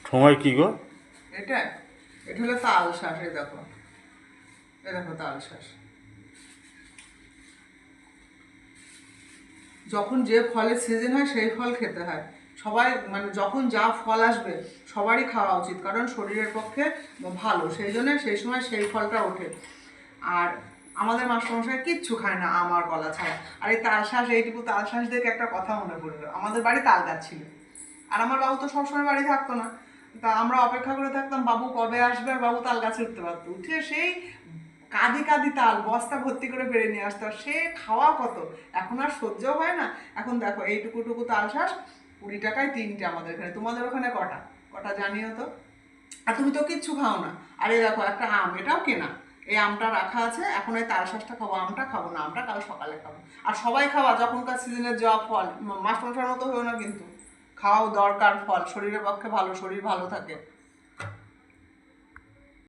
ঠোঙায় কি গো? এটা এটা হলো তাল শাঁস। এই দেখো তাল শাঁস। যখন যে ফলের সিজন হয় সেই ফল খেতে হয়। সবাই মানে যখন যা ফল আসবে সবারই খাওয়া উচিত, কারণ শরীরের পক্ষে ভালো, সেই জন্য সেই সময় সেই ফলটা ওঠে। আর আমাদের মাস্টারমশাই কিচ্ছু খায় না আম আর কলা ছাড়া। আর এই তালশাঁস, এইটুকু তালশাঁস দেখে একটা কথা মনে পড়লো, আমাদের বাড়ি তাল গাছ ছিল, আর আমার বাবু তো সবসময় বাড়ি থাকতো না। তা আমরা অপেক্ষা করে থাকতাম বাবু কবে আসবে, আর বাবু তাল গাছে উঠতে পারতো, উঠে সেই কাঁদি কাঁদি তাল বস্তা ভর্তি করে বেড়ে নিয়ে আসতো, আর সে খাওয়া কত। এখন আর সহ্য হয় না। এখন দেখো এইটুকু টুকু তাল শাঁস 20 টাকায় 3টে আমাদের এখানে। তোমাদের ওখানে কটা? কটা জানিও তো। আর তুমি তো কিচ্ছু খাও না। আর এই দেখো একটা আম, এটাও কেনা। এই আমটা রাখা আছে, এখন এই তাল শাঁসটা খাবো, আমটা খাবো না, আমটা কাল সকালে খাবো। আর সবাই খাওয়া যখনকার সিজনের যা ফল, মাস্টারমশাইয়ের মতো হয়েও না কিন্তু, খাওয়াও দরকার, ফল শরীরের পক্ষে ভালো, শরীর ভালো থাকে।